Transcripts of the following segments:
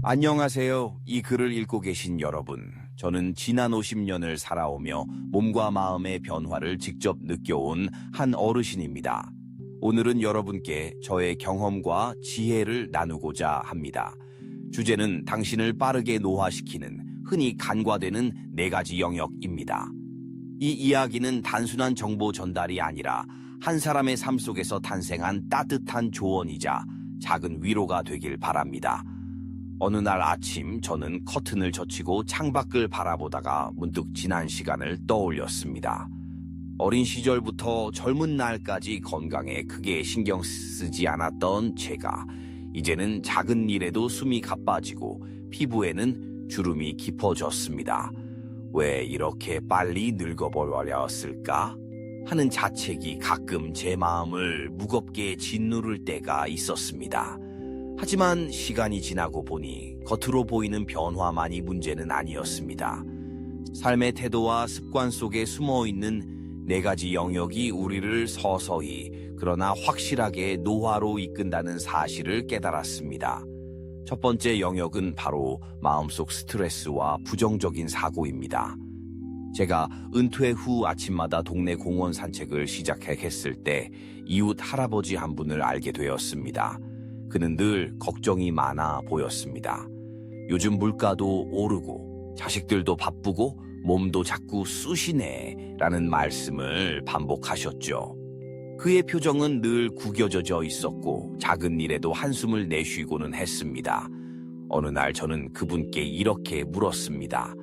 안녕하세요. 이 글을 읽고 계신 여러분. 저는 지난 50년을 살아오며 몸과 마음의 변화를 직접 느껴온 한 어르신입니다. 오늘은 여러분께 저의 경험과 지혜를 나누고자 합니다. 주제는 당신을 빠르게 노화시키는 흔히 간과되는 4가지 영역입니다. 이 이야기는 단순한 정보 전달이 아니라 한 사람의 삶 속에서 탄생한 따뜻한 조언이자 작은 위로가 되길 바랍니다. 어느 날 아침 저는 커튼을 젖히고 창밖을 바라보다가 문득 지난 시간을 떠올렸습니다. 어린 시절부터 젊은 날까지 건강에 크게 신경 쓰지 않았던 제가 이제는 작은 일에도 숨이 가빠지고 피부에는 주름이 깊어졌습니다. 왜 이렇게 빨리 늙어버렸을까? 하는 자책이 가끔 제 마음을 무겁게 짓누를 때가 있었습니다. 하지만 시간이 지나고 보니 겉으로 보이는 변화만이 문제는 아니었습니다. 삶의 태도와 습관 속에 숨어있는 4가지 영역이 우리를 서서히 그러나 확실하게 노화로 이끈다는 사실을 깨달았습니다. 첫 번째 영역은 바로 마음속 스트레스와 부정적인 사고입니다. 제가 은퇴 후 아침마다 동네 공원 산책을 시작했을 때 이웃 할아버지 한 분을 알게 되었습니다. 그는 늘 걱정이 많아 보였습니다. 요즘 물가도 오르고 자식들도 바쁘고 몸도 자꾸 쑤시네 라는 말씀을 반복하셨죠. 그의 표정은 늘 구겨져 있었고 작은 일에도 한숨을 내쉬고는 했습니다. 어느 날 저는 그분께 이렇게 물었습니다.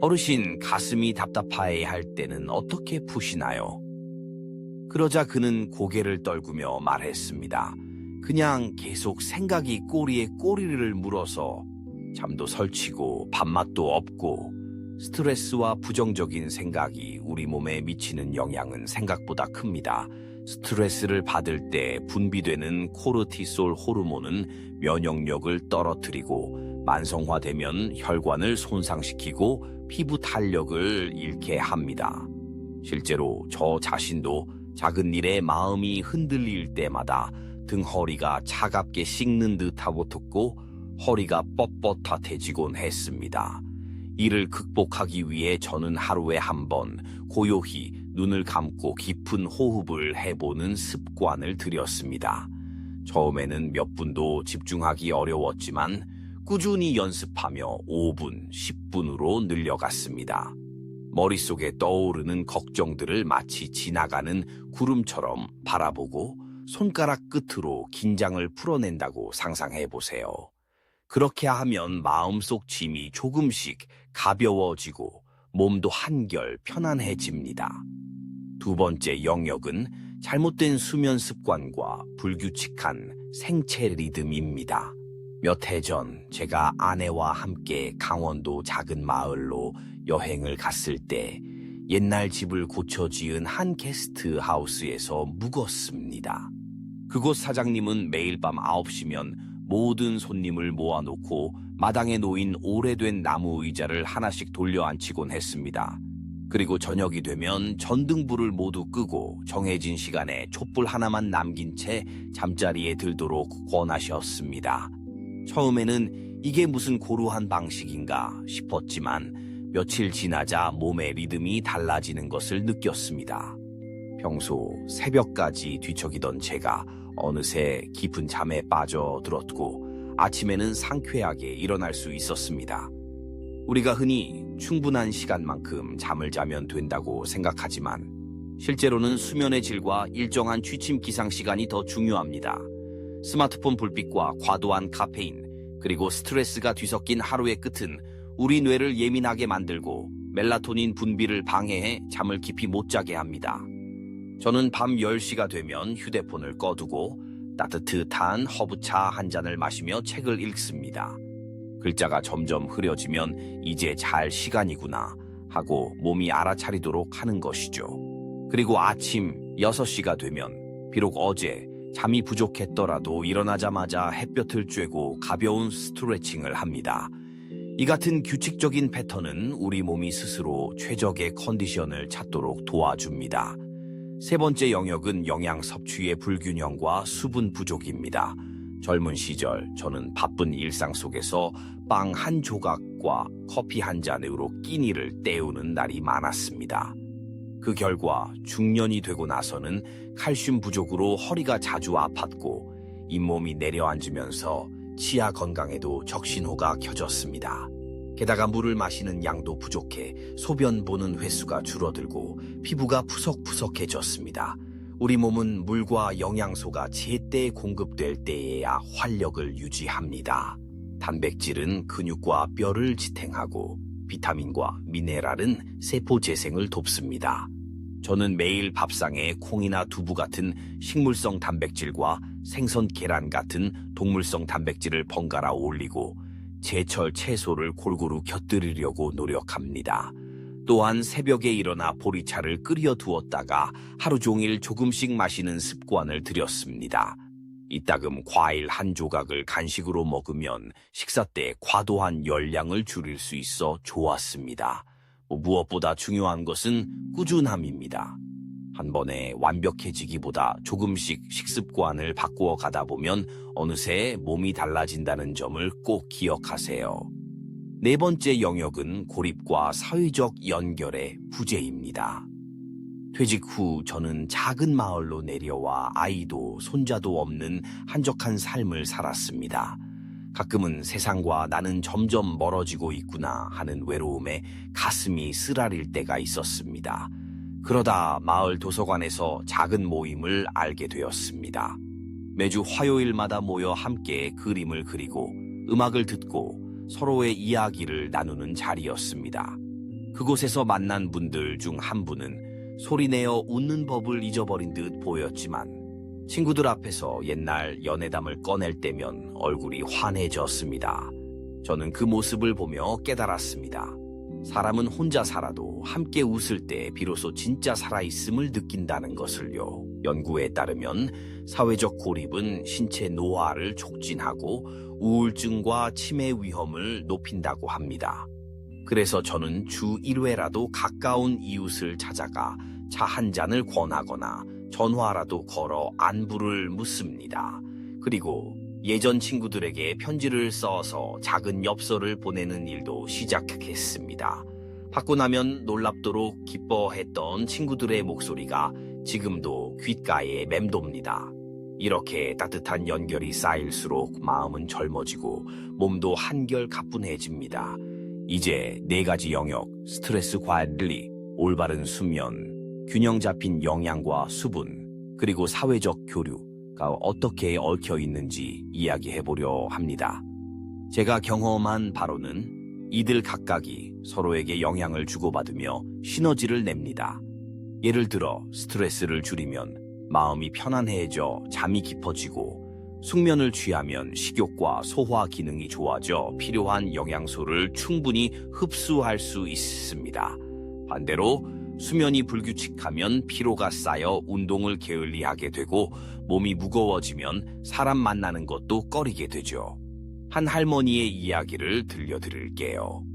어르신, 가슴이 답답해 할 때는 어떻게 푸시나요? 그러자 그는 고개를 떨구며 말했습니다. 그냥 계속 생각이 꼬리에 꼬리를 물어서 잠도 설치고 밥맛도 없고 스트레스와 부정적인 생각이 우리 몸에 미치는 영향은 생각보다 큽니다. 스트레스를 받을 때 분비되는 코르티솔 호르몬은 면역력을 떨어뜨리고 만성화되면 혈관을 손상시키고 피부 탄력을 잃게 합니다. 실제로 저 자신도 작은 일에 마음이 흔들릴 때마다 등 허리가 차갑게 식는 듯하고 듣고 허리가 뻣뻣해지곤 했습니다. 이를 극복하기 위해 저는 하루에 한 번 고요히 눈을 감고 깊은 호흡을 해보는 습관을 들였습니다. 처음에는 몇 분도 집중하기 어려웠지만 꾸준히 연습하며 5분, 10분으로 늘려갔습니다. 머릿속에 떠오르는 걱정들을 마치 지나가는 구름처럼 바라보고 손가락 끝으로 긴장을 풀어낸다고 상상해 보세요. 그렇게 하면 마음속 짐이 조금씩 가벼워지고 몸도 한결 편안해집니다. 두 번째 영역은 잘못된 수면 습관과 불규칙한 생체 리듬입니다. 몇 해 전 제가 아내와 함께 강원도 작은 마을로 여행을 갔을 때 옛날 집을 고쳐 지은 한 게스트하우스에서 묵었습니다. 그곳 사장님은 매일 밤 9시면 모든 손님을 모아놓고 마당에 놓인 오래된 나무 의자를 하나씩 돌려앉히곤 했습니다. 그리고 저녁이 되면 전등불을 모두 끄고 정해진 시간에 촛불 하나만 남긴 채 잠자리에 들도록 권하셨습니다. 처음에는 이게 무슨 고루한 방식인가 싶었지만 며칠 지나자 몸의 리듬이 달라지는 것을 느꼈습니다. 평소 새벽까지 뒤척이던 제가 어느새 깊은 잠에 빠져들었고 아침에는 상쾌하게 일어날 수 있었습니다. 우리가 흔히 충분한 시간만큼 잠을 자면 된다고 생각하지만 실제로는 수면의 질과 일정한 취침 기상 시간이 더 중요합니다. 스마트폰 불빛과 과도한 카페인, 그리고 스트레스가 뒤섞인 하루의 끝은 우리 뇌를 예민하게 만들고 멜라토닌 분비를 방해해 잠을 깊이 못 자게 합니다. 저는 밤 10시가 되면 휴대폰을 꺼두고 따뜻한 허브차 한 잔을 마시며 책을 읽습니다. 글자가 점점 흐려지면 이제 잘 시간이구나 하고 몸이 알아차리도록 하는 것이죠. 그리고 아침 6시가 되면 비록 어제 잠이 부족했더라도 일어나자마자 햇볕을 쬐고 가벼운 스트레칭을 합니다. 이 같은 규칙적인 패턴은 우리 몸이 스스로 최적의 컨디션을 찾도록 도와줍니다. 세 번째 영역은 영양 섭취의 불균형과 수분 부족입니다. 젊은 시절 저는 바쁜 일상 속에서 빵 한 조각과 커피 한 잔으로 끼니를 때우는 날이 많았습니다. 그 결과 중년이 되고 나서는 칼슘 부족으로 허리가 자주 아팠고 잇몸이 내려앉으면서 치아 건강에도 적신호가 켜졌습니다. 게다가 물을 마시는 양도 부족해 소변 보는 횟수가 줄어들고 피부가 푸석푸석해졌습니다. 우리 몸은 물과 영양소가 제때 공급될 때에야 활력을 유지합니다. 단백질은 근육과 뼈를 지탱하고 비타민과 미네랄은 세포 재생을 돕습니다. 저는 매일 밥상에 콩이나 두부 같은 식물성 단백질과 생선 계란 같은 동물성 단백질을 번갈아 올리고 제철 채소를 골고루 곁들이려고 노력합니다. 또한 새벽에 일어나 보리차를 끓여 두었다가 하루 종일 조금씩 마시는 습관을 들였습니다. 이따금 과일 한 조각을 간식으로 먹으면 식사 때 과도한 열량을 줄일 수 있어 좋았습니다. 무엇보다 중요한 것은 꾸준함입니다. 한 번에 완벽해지기보다 조금씩 식습관을 바꾸어 가다 보면 어느새 몸이 달라진다는 점을 꼭 기억하세요. 네 번째 영역은 고립과 사회적 연결의 부재입니다. 퇴직 후 저는 작은 마을로 내려와 아이도 손자도 없는 한적한 삶을 살았습니다. 가끔은 세상과 나는 점점 멀어지고 있구나 하는 외로움에 가슴이 쓰라릴 때가 있었습니다. 그러다 마을 도서관에서 작은 모임을 알게 되었습니다. 매주 화요일마다 모여 함께 그림을 그리고 음악을 듣고 서로의 이야기를 나누는 자리였습니다. 그곳에서 만난 분들 중 한 분은 소리내어 웃는 법을 잊어버린 듯 보였지만 친구들 앞에서 옛날 연애담을 꺼낼 때면 얼굴이 환해졌습니다. 저는 그 모습을 보며 깨달았습니다. 사람은 혼자 살아도 함께 웃을 때 비로소 진짜 살아있음을 느낀다는 것을요. 연구에 따르면 사회적 고립은 신체 노화를 촉진하고 우울증과 치매 위험을 높인다고 합니다. 그래서 저는 주 1회라도 가까운 이웃을 찾아가 차 한 잔을 권하거나 전화라도 걸어 안부를 묻습니다. 그리고 예전 친구들에게 편지를 써서 작은 엽서를 보내는 일도 시작했습니다. 받고 나면 놀랍도록 기뻐했던 친구들의 목소리가 지금도 귓가에 맴돕니다. 이렇게 따뜻한 연결이 쌓일수록 마음은 젊어지고 몸도 한결 가뿐해집니다. 이제 4가지 영역, 스트레스 관리, 올바른 수면, 균형 잡힌 영양과 수분, 그리고 사회적 교류가 어떻게 얽혀 있는지 이야기해보려 합니다. 제가 경험한 바로는 이들 각각이 서로에게 영향을 주고받으며 시너지를 냅니다. 예를 들어 스트레스를 줄이면 마음이 편안해져 잠이 깊어지고 숙면을 취하면 식욕과 소화 기능이 좋아져 필요한 영양소를 충분히 흡수할 수 있습니다. 반대로 수면이 불규칙하면 피로가 쌓여 운동을 게을리하게 되고 몸이 무거워지면 사람 만나는 것도 꺼리게 되죠. 한 할머니의 이야기를 들려드릴게요.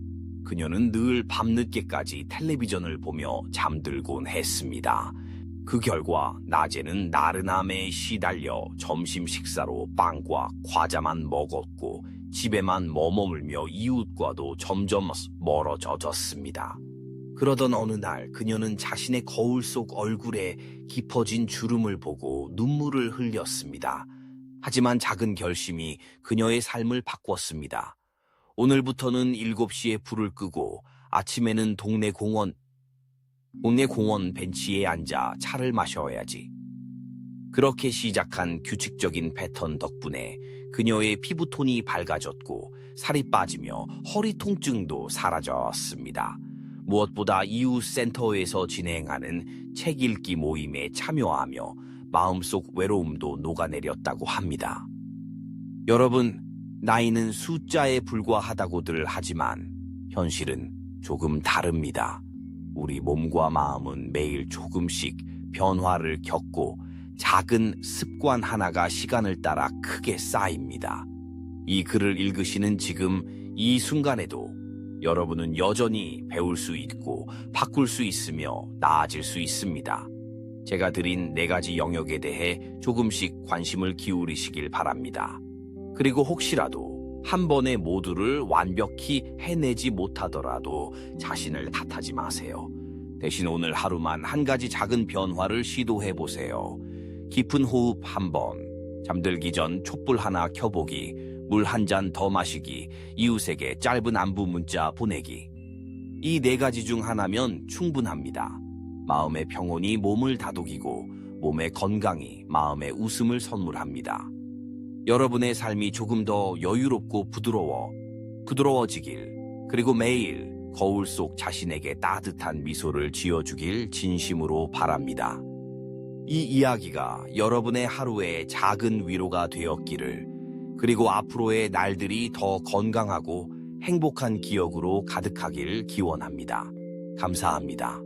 그녀는 늘 밤늦게까지 텔레비전을 보며 잠들곤 했습니다. 그 결과 낮에는 나른함에 시달려 점심 식사로 빵과 과자만 먹었고 집에만 머무르며 이웃과도 점점 멀어졌습니다. 그러던 어느 날 그녀는 자신의 거울 속 얼굴에 깊어진 주름을 보고 눈물을 흘렸습니다. 하지만 작은 결심이 그녀의 삶을 바꿨습니다. 오늘부터는 7시에 불을 끄고 아침에는 동네 공원 벤치에 앉아 차를 마셔야지. 그렇게 시작한 규칙적인 패턴 덕분에 그녀의 피부톤이 밝아졌고 살이 빠지며 허리 통증도 사라졌습니다. 무엇보다 이웃센터에서 진행하는 책 읽기 모임에 참여하며 마음속 외로움도 녹아내렸다고 합니다. 여러분, 나이는 숫자에 불과하다고들 하지만 현실은 조금 다릅니다. 우리 몸과 마음은 매일 조금씩 변화를 겪고 작은 습관 하나가 시간을 따라 크게 쌓입니다. 이 글을 읽으시는 지금 이 순간에도 여러분은 여전히 배울 수 있고 바꿀 수 있으며 나아질 수 있습니다. 제가 드린 4가지 영역에 대해 조금씩 관심을 기울이시길 바랍니다. 그리고 혹시라도 한 번에 모두를 완벽히 해내지 못하더라도 자신을 탓하지 마세요. 대신 오늘 하루만 한 가지 작은 변화를 시도해 보세요. 깊은 호흡 한 번, 잠들기 전 촛불 하나 켜보기, 물 한 잔 더 마시기, 이웃에게 짧은 안부 문자 보내기. 이 네 가지 중 하나면 충분합니다. 마음의 평온이 몸을 다독이고 몸의 건강이 마음의 웃음을 선물합니다. 여러분의 삶이 조금 더 여유롭고 부드러워지길, 그리고 매일 거울 속 자신에게 따뜻한 미소를 지어주길 진심으로 바랍니다. 이 이야기가 여러분의 하루에 작은 위로가 되었기를, 그리고 앞으로의 날들이 더 건강하고 행복한 기억으로 가득하길 기원합니다. 감사합니다.